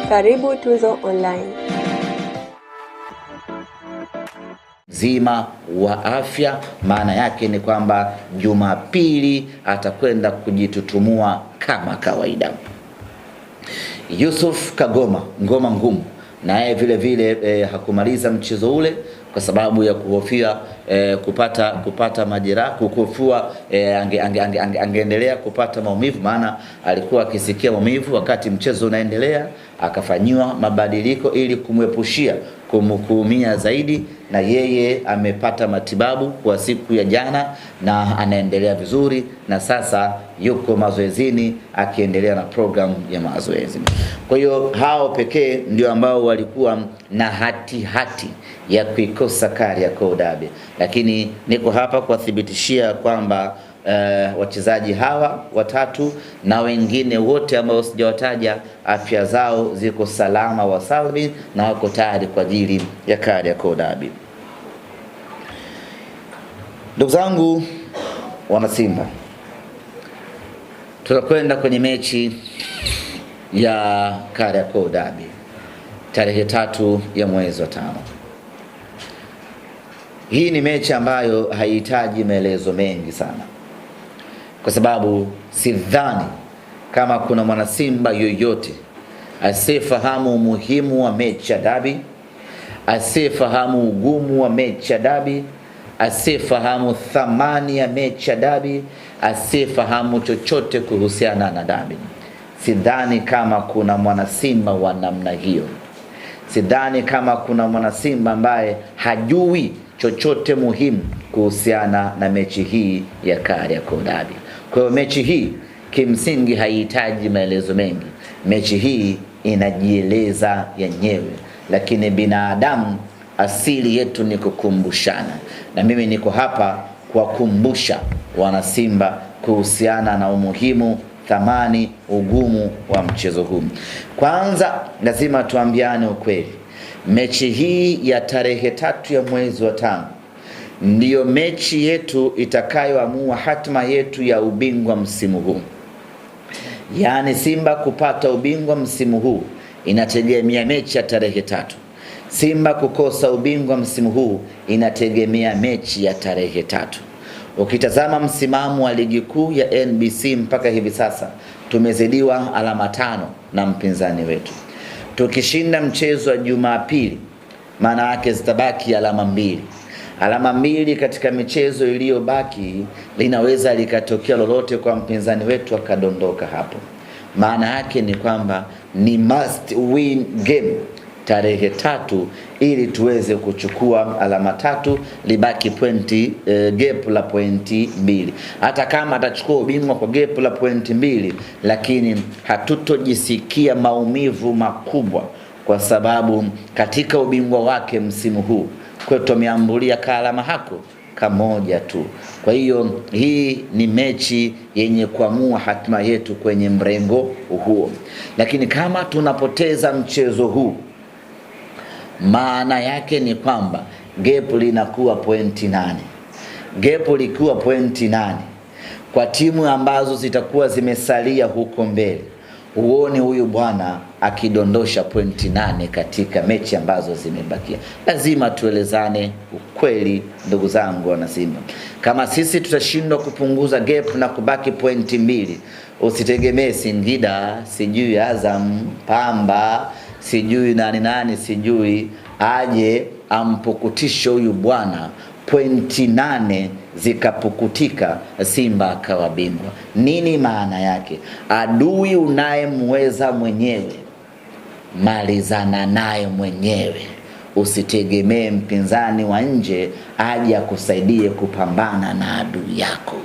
Karibu Tuzo Online. Zima wa afya, maana yake ni kwamba Jumapili atakwenda kujitutumua kama kawaida. Yusuf Kagoma, ngoma ngumu, naye vile vile hakumaliza mchezo ule kwa sababu ya kuhofia kupata majeraha, kukufua, angeendelea kupata maumivu, maana alikuwa akisikia maumivu wakati mchezo unaendelea. Akafanywa mabadiliko ili kumwepushia kuumia zaidi, na yeye amepata matibabu kwa siku ya jana na anaendelea vizuri, na sasa yuko mazoezini akiendelea na program ya mazoezi. Kwa hiyo hao pekee ndio ambao walikuwa na hati ya kuikosa Kariakoo Derby, lakini niko hapa kuwathibitishia kwamba wachezaji hawa watatu na wengine wote ambao sijawataja afya zao ziko salama wa salmi na wako tayari kwa ajili ya Kariakoo Derby. Ndugu zangu wana Simba, tunakwenda kwenye mechi ya Kariakoo Derby tarehe 3 ya mwezi wa 5. Hii ni mechi ambayo haihitaji maelezo mengi sana, kwa sababu sidhani kama kuna mwana Simba yoyote asiyefahamu umuhimu wa mechi ya derby, asiyefahamu ugumu wa mechi ya derby, asiyefahamu thamani ya mechi ya derby, asiyefahamu chochote kuhusiana na derby. Sidhani kama kuna mwana Simba wa namna hiyo. Sidhani kama kuna mwana Simba ambaye hajui chochote muhimu kuhusiana na mechi hii ya Kariakoo Derby. Kwa hiyo mechi hii kimsingi haihitaji maelezo mengi. Mechi hii inajieleza yenyewe, lakini binadamu asili yetu ni kukumbushana, na mimi niko hapa kuwakumbusha wana Simba kuhusiana na umuhimu, thamani, ugumu wa mchezo huu. Kwanza lazima tuambiane ukweli. Mechi hii ya tarehe 3 ya mwezi wa 5 ndiyo mechi yetu itakayoamua hatima yetu ya ubingwa msimu huu. Yaani Simba kupata ubingwa msimu huu inategemea mechi ya tarehe 3. Simba kukosa ubingwa msimu huu inategemea mechi ya tarehe 3. Ukitazama msimamo wa ligi kuu ya NBC mpaka hivi sasa, tumezidiwa alama 5 na mpinzani wetu. Tukishinda mchezo wa Jumapili, maana yake zitabaki alama 2. Alama 2 katika michezo iliyobaki, linaweza likatokea lolote kwa mpinzani wetu akadondoka hapo. Maana yake ni kwamba ni must win game tarehe 3 ili tuweze kuchukua alama 3, libaki pointi, gap la pointi 2. Hata kama atachukua ubingwa kwa gap la pointi 2, lakini hatutojisikia maumivu makubwa, kwa sababu katika ubingwa wake msimu huu kwetu ameambulia alama hako kamoja tu. Kwa hiyo hii ni mechi yenye kuamua hatima yetu kwenye mrengo huo. Lakini kama tunapoteza mchezo huu, maana yake ni kwamba gap linakuwa pointi 8. Gap likiwa pointi 8 kwa timu ambazo zitakuwa zimesalia huko mbele, uone huyu bwana akidondosha pointi 8 katika mechi ambazo zimebakia. Lazima tuelezane ukweli, ndugu zangu wana Simba. Kama sisi tutashindwa kupunguza gap na kubaki pointi 2, usitegemee Singida, sijui Azam, Pamba, sijui nani sijui aje ampukutishe huyu bwana pointi 8 zikapukutika, Simba akawa bingwa. Nini maana yake? Adui unayemweza mwenyewe, malizana naye mwenyewe. Usitegemee mpinzani wa nje aje akusaidie kupambana na adui yako.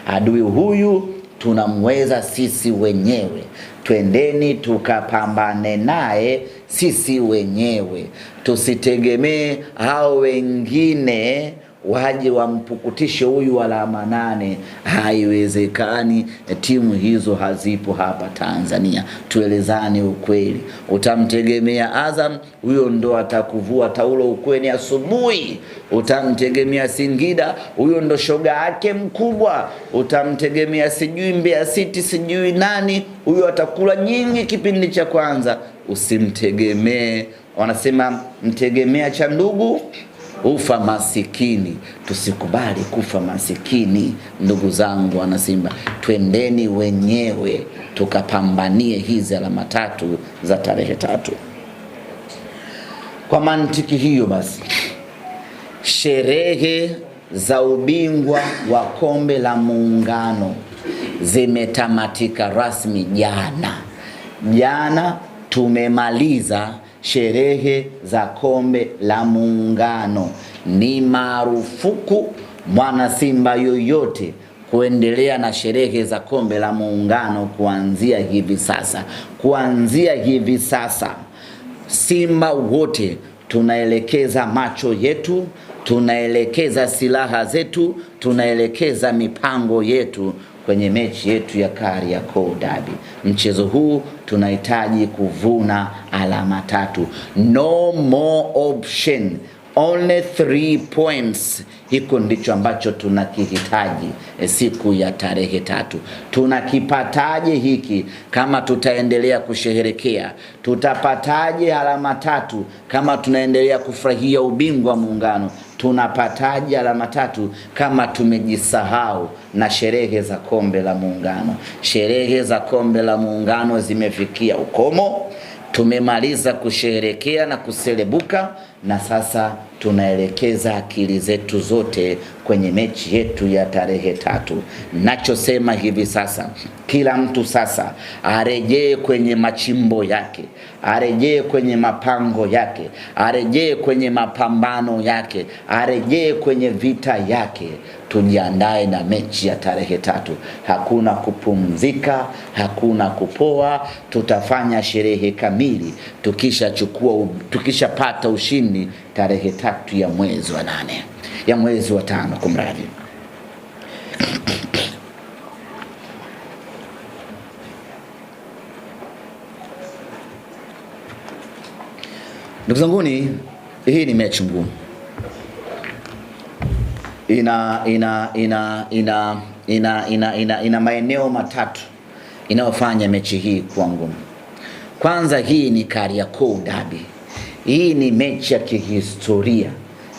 Adui huyu tunamweza sisi wenyewe. Twendeni tukapambane naye sisi wenyewe. Tusitegemee hao wengine waje wampukutishe huyu alama 8. Haiwezekani, timu hizo hazipo hapa Tanzania. Tuelezane ukweli. Utamtegemea Azam, huyo ndo atakuvua taulo ukweni asubuhi. Utamtegemea Singida, huyo ndo shoga yake mkubwa. Utamtegemea sijui Mbeya City sijui nani, huyo atakula nyingi kipindi cha kwanza. Usimtegemee. Wanasema mtegemea cha ndugu ufa masikini. Tusikubali kufa masikini, ndugu zangu wana Simba. Twendeni wenyewe tukapambanie hizi alama 3 za tarehe 3. Kwa mantiki hiyo basi, sherehe za ubingwa wa kombe la Muungano zimetamatika rasmi jana. Tumemaliza sherehe za kombe la Muungano. Ni marufuku mwana Simba yoyote kuendelea na sherehe za kombe la Muungano kuanzia hivi sasa. Simba wote tunaelekeza macho yetu, tunaelekeza silaha zetu, tunaelekeza mipango yetu kwenye mechi yetu ya Kariakoo Derby. Mchezo huu tunahitaji kuvuna alama 3. No more option. Only 3 points. Hiko ndicho ambacho tunakihitaji siku ya tarehe 3. Tunakipataje hiki kama tutaendelea kusherehekea? Tutapataje alama 3 kama tunaendelea kufurahia ubingwa Muungano? Tunapataje alama 3 kama tumejisahau na sherehe za kombe la Muungano? Sherehe za kombe la Muungano zimefikia ukomo. Tumemaliza kusherehekea na kuselebuka, na sasa tunaelekeza akili zetu zote kwenye mechi yetu ya tarehe 3. Nachosema hivi sasa, kila mtu sasa arejee kwenye machimbo yake, arejee kwenye mapango yake, arejee kwenye mapambano yake, arejee kwenye vita yake. Tujiandae na mechi ya tarehe 3. Hakuna kupumzika, hakuna kupoa. Tutafanya sherehe kamili tukishapata ushindi tarehe 3 ya mwezi wa 8, ya mwezi wa 5 kumradhi. Ndugu zanguni, hii ni mechi ngumu. Ina maeneo matatu inayofanya mechi hii kuwa ngumu. Kwanza, hii ni Kariakoo Derby. Hii ni mechi ya kihistoria.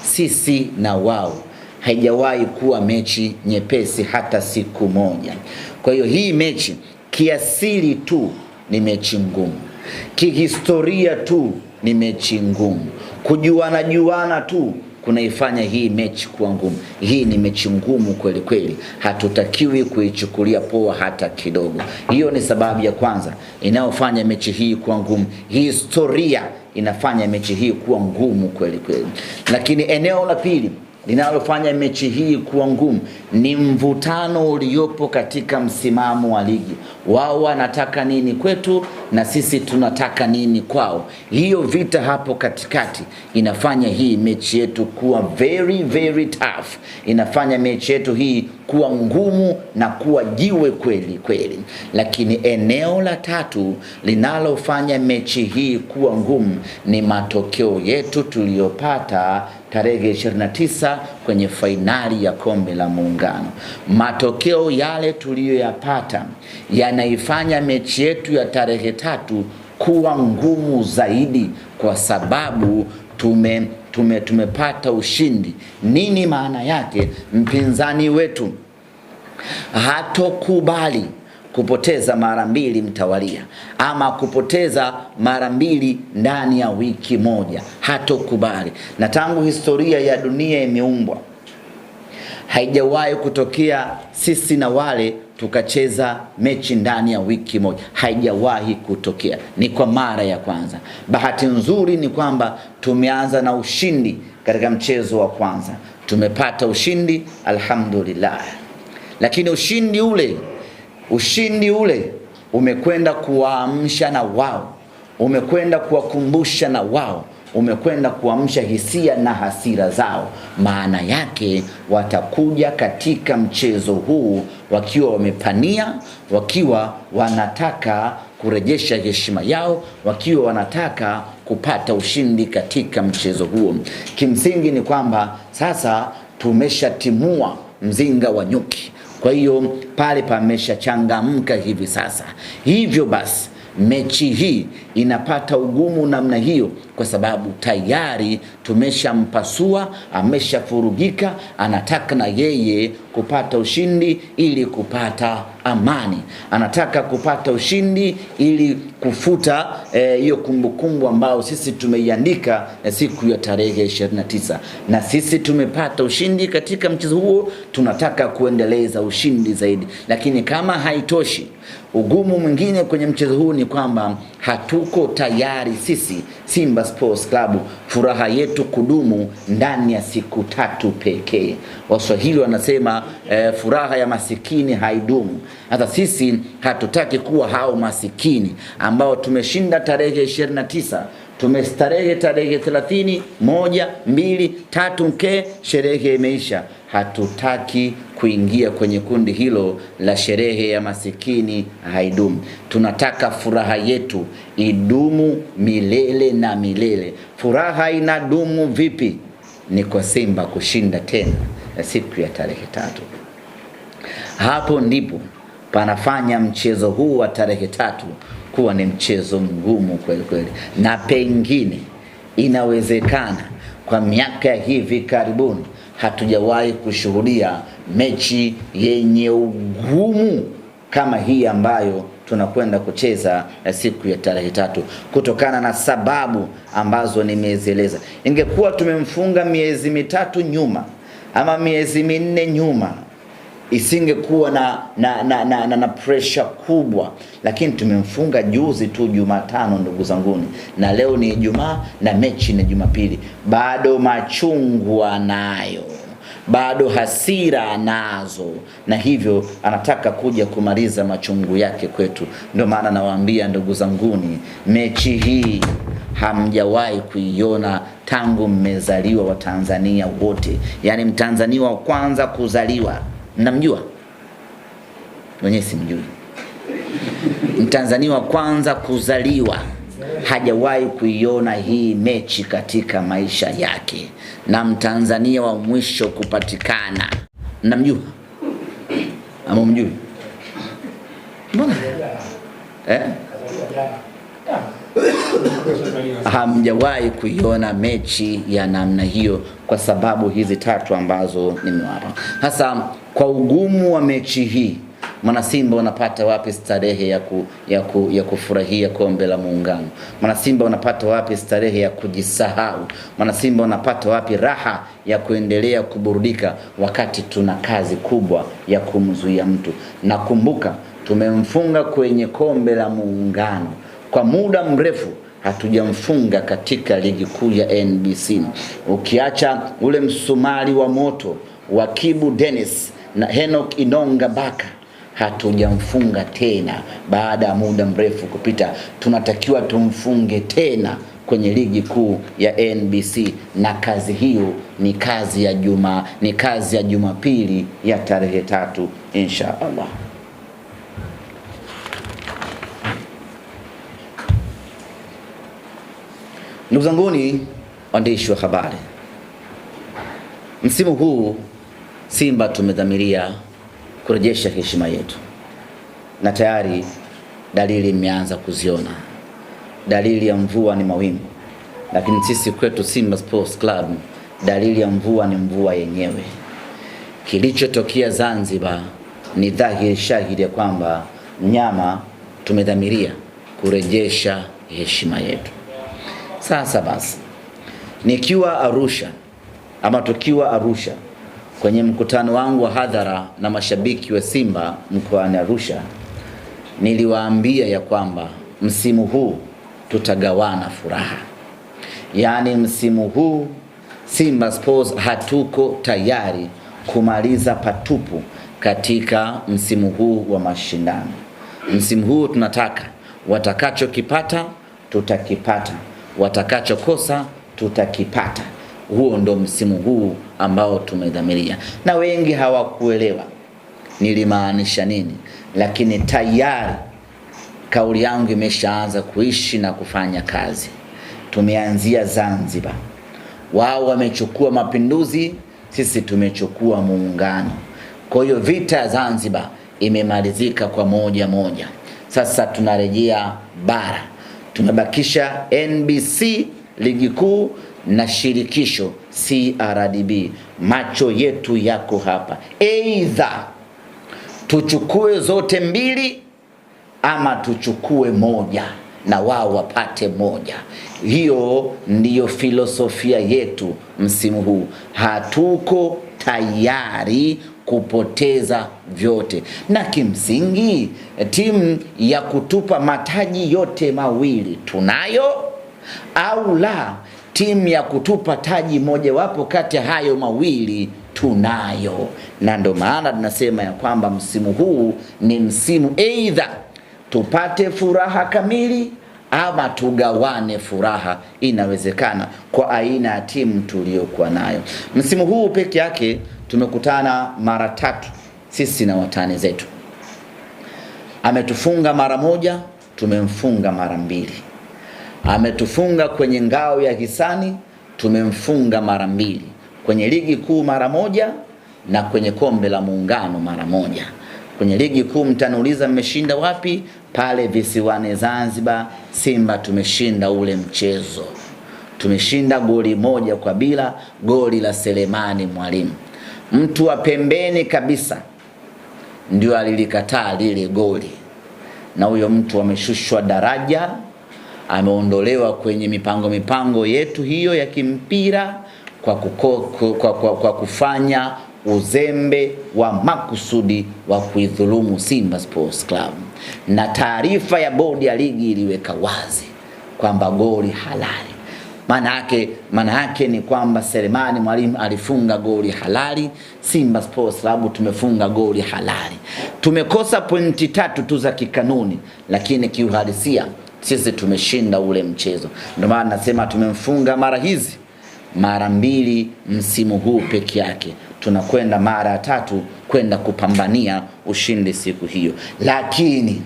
Sisi na wao, haijawahi kuwa mechi nyepesi hata siku moja. Kwa hiyo hii mechi kiasili tu ni mechi ngumu, kihistoria tu ni mechi ngumu, kujuana tu kunaifanya hii mechi kuwa ngumu. Hii ni mechi ngumu kweli kweli, hatutakiwi kuichukulia poa hata kidogo. Hiyo ni sababu ya kwanza inayofanya mechi hii kuwa ngumu. Historia inafanya mechi hii kuwa ngumu kweli kweli. Lakini eneo la pili linalofanya mechi hii kuwa ngumu ni mvutano uliopo katika msimamo wa ligi. Wao wanataka nini kwetu na sisi tunataka nini kwao. Hiyo vita hapo katikati inafanya hii mechi yetu kuwa very very tough. Inafanya mechi yetu hii kuwa ngumu na kuwa jiwe kweli kweli. Lakini eneo la tatu linalofanya mechi hii kuwa ngumu ni matokeo yetu tuliyopata tarehe 29 kwenye fainali ya kombe la Muungano. Matokeo yale tuliyoyapata yanaifanya mechi yetu ya tarehe 3 kuwa ngumu zaidi, kwa sababu tumepata ushindi. Nini maana yake? Mpinzani wetu hatokubali kupoteza mara 2 mtawalia ama kupoteza mara 2 ndani ya wiki moja. Hatokubali. Na tangu historia ya dunia imeumbwa, haijawahi kutokea sisi na wale tukacheza mechi ndani ya wiki moja. Haijawahi kutokea, ni kwa mara ya kwanza. Bahati nzuri ni kwamba tumeanza na ushindi katika mchezo wa kwanza. Tumepata ushindi, alhamdulillah. Lakini ushindi ule umekwenda kuwaamsha na wao, umekwenda kuwakumbusha na wao umekwenda kuamsha hisia na hasira zao. Maana yake watakuja katika mchezo huu wakiwa wamepania, wakiwa wanataka kurejesha heshima yao, wakiwa wanataka kupata ushindi katika mchezo huo. Kimsingi ni kwamba sasa tumeshatimua mzinga wa nyuki. Kwa hiyo pale pameshachangamka hivi sasa. Hivyo basi mechi hii inapata ugumu namna hiyo kwa sababu tayari tumeshampasua, ameshafurugika, anataka na yeye kupata ushindi ili kupata amani. Anataka kupata ushindi ili kufuta hiyo kumbukumbu ambayo sisi tumeiandika siku ya tarehe 29. Na sisi tumepata ushindi katika mchezo huo, tunataka kuendeleza ushindi zaidi. Lakini kama haitoshi, ugumu mwingine kwenye mchezo huu ni kwamba hatuko tayari sisi Simba Sports Club furaha yetu kudumu ndani ya siku 3 pekee. Waswahili wanasema furaha ya masikini haidumu. Hata sisi hatutaki kuwa hao masikini ambao tumeshinda tarehe 29, tumestarehe tarehe 30, 1, 2, 3 mke sherehe imeisha. Hatutaki kuingia kwenye kundi hilo la sherehe ya masikini haidumu. Tunataka furaha yetu idumu milele na milele. Furaha inadumu vipi? Ni kwa Simba kushinda tena siku ya tarehe 3. Hapo ndipo panafanya mchezo huu wa tarehe 3 kuwa ni mchezo mgumu kweli kweli, na pengine inawezekana kwa miaka hivi karibuni hatujawahi kushuhudia mechi yenye ugumu kama hii ambayo tunakwenda kucheza siku ya tarehe 3, kutokana na sababu ambazo nimezieleza. Ingekuwa tumemfunga miezi 3 nyuma ama miezi 4 nyuma, isingekuwa na pressure kubwa, lakini tumemfunga juzi tu Jumatano ndugu zanguni, na leo ni Ijumaa na mechi ni Jumapili. Bado machungu anayo, bado hasira nazo, na hivyo anataka kuja kumaliza machungu yake kwetu. Ndio maana nawaambia ndugu zanguni, mechi hii hamjawahi kuiona tangu mmezaliwa wa Tanzania wote. Yani Mtanzania wa kwanza kuzaliwa, mnamjua? Mwenye simjui. Mtanzania wa kwanza kuzaliwa hajawahi kuiona hii mechi katika maisha yake, na Mtanzania wa mwisho kupatikana, mnamjua? Ama mjui? Mbona? Hamjawahi kuiona mechi ya namna hiyo kwa sababu hizi 3 ambazo nimewapa. Hasa kwa ugumu wa mechi hii, Mwana Simba wanapata wapi starehe ya kufurahia kombe la Muungano? Mwana Simba wanapata wapi starehe ya kujisahau? Mwana Simba wanapata wapi raha ya kuendelea kuburudika wakati tuna kazi kubwa ya kumzuia mtu? Na kumbuka, tumemfunga kwenye kombe la Muungano. Kwa muda mrefu hatujamfunga katika ligi kuu ya NBC. Ukiacha ule msumari wa moto wa Kibu Dennis na Enoch Inonga Baka, hatujamfunga tena. Baada ya muda mrefu kupita, tunatakiwa tumfunge tena kwenye ligi kuu ya NBC, na kazi hiyo ni kazi ya Jumapili ya tarehe 3 insha Allah. Ndugu zanguni waandishi wa habari, msimu huu Simba tumedhamiria kurejesha heshima yetu, na tayari dalili imeanza kuziona. Dalili ya mvua ni mawingu, lakini sisi kwetu Simba Sports Club dalili ya mvua ni mvua yenyewe. Kilichotokea Zanzibar ni dhahiri shahidi ya kwamba mnyama tumedhamiria kurejesha heshima yetu. Sasa basi, nikiwa Arusha ama tukiwa Arusha kwenye mkutano wangu wa hadhara na mashabiki wa Simba mkoani Arusha, niliwaambia ya kwamba msimu huu tutagawana furaha. Yani msimu huu Simba Sports hatuko tayari kumaliza patupu katika msimu huu wa mashindano. Msimu huu tunataka watakachokipata tutakipata, watakachokosa tutakipata. Huo ndo msimu huu ambao tumedhamiria, na wengi hawakuelewa nilimaanisha nini, lakini tayari kauli yangu imeshaanza kuishi na kufanya kazi. Tumeanzia Zanzibar, wao wamechukua mapinduzi, sisi tumechukua muungano. Kwa hiyo vita ya Zanzibar imemalizika kwa moja. Sasa tunarejea bara, tunabakisha NBC ligi kuu na shirikisho CRDB. Macho yetu yako hapa, either tuchukue zote mbili ama tuchukue moja na wao wapate moja. Hiyo ndiyo filosofia yetu msimu huu. Hatuko tayari kupoteza vyote, na kimsingi timu ya kutupa mataji yote mawili tunayo, au la, timu ya kutupa taji moja wapo kati ya hayo mawili tunayo. Na ndo maana tunasema ya kwamba msimu huu ni msimu either tupate furaha kamili ama tugawane furaha. Inawezekana kwa aina ya timu tuliyokuwa nayo. Msimu huu peke yake tumekutana mara 3 sisi na watani zetu. Ametufunga mara 1, tumemfunga mara 2. Ametufunga kwenye ngao ya hisani, tumemfunga mara 2. Kwenye ligi kuu mara 1 na kwenye kombe la muungano mara 1. Kwenye ligi kuu mtanuliza mmeshinda wapi? Pale visiwani Zanzibar, Simba tumeshinda ule mchezo. Tumeshinda goli 1-0, goli la Selemani Mwalimu. Mtu wa pembeni kabisa ndio alilikataa lile goli, na huyo mtu ameshushwa daraja, ameondolewa kwenye mipango yetu hiyo ya kimpira kwa kufanya uzembe wa makusudi wa kuidhulumu Simba Sports Club. Na taarifa ya bodi ya ligi iliweka wazi kwamba goli halali. Maana yake ni kwamba Selemani Mwalimu alifunga goli halali, Simba Sports Club tumefunga goli halali. Tumekosa pointi 3 tu za kikanuni, lakini kiuhalisia sisi tumeshinda ule mchezo. Ndio maana nasema tumemfunga mara hizi mara 2 msimu huu peke yake. Tunakwenda mara 3 kwenda kupambania ushindi siku hiyo. Lakini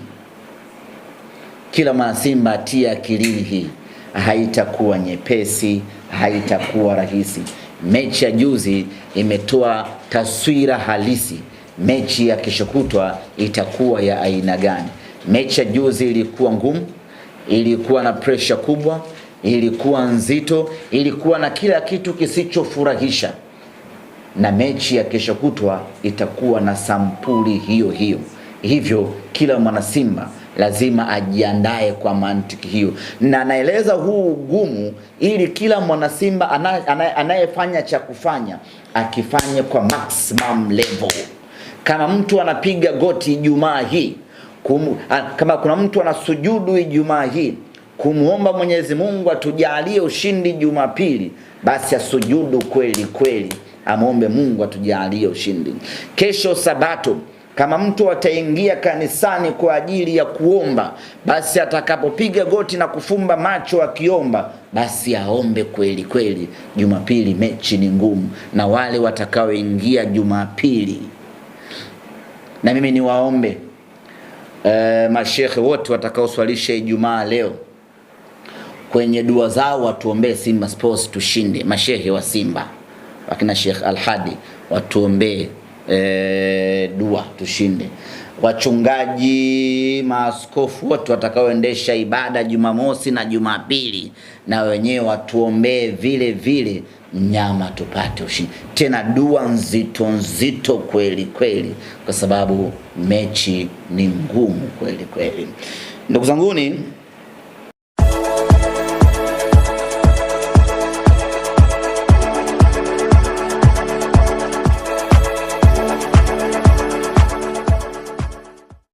kila mwana Simba atia akilini hii, haitakuwa nyepesi, haitakuwa rahisi. Mechi ya juzi imetoa taswira halisi. Mechi ya kesho kutwa itakuwa ya aina gani? Mechi ya juzi ilikuwa ngumu, ilikuwa na pressure kubwa, ilikuwa nzito, ilikuwa na kila kitu kisichofurahisha. Na mechi ya kesho kutwa itakuwa na sampuli hiyo. Hivyo kila mwana Simba lazima ajiandae kwa mantiki hiyo. Na naeleza huu ugumu ili kila mwana Simba anayefanya cha kufanya akifanye kwa maximum level. Kama mtu anapiga goti Ijumaa hii, kama kuna mtu anasujudu Ijumaa hii kumuomba Mwenyezi Mungu atujalie ushindi Jumapili, basi asujudu kweli, amuombe Mungu atujalie ushindi. Kesho Sabato, kama mtu ataingia kanisani kwa ajili ya kuomba, basi atakapopiga goti na kufumba macho akiomba, basi aombe kweli. Jumapili mechi ni ngumu, na wale watakaoingia Jumapili, na mimi niwaombe mashehe wote watakaoswalisha Ijumaa leo, kwenye dua zao watuombee Simba Sports tushinde. Mashehe wa Simba wakina Sheikh Al-Hadi watuombee dua tushinde. Wachungaji, maaskofu wote watakaoendesha ibada Jumamosi na Jumapili, na wenyewe watuombee vile mnyama tupate ushindi. Tena dua nzito kweli, kwa sababu mechi ni ngumu kweli. Ndugu zanguni,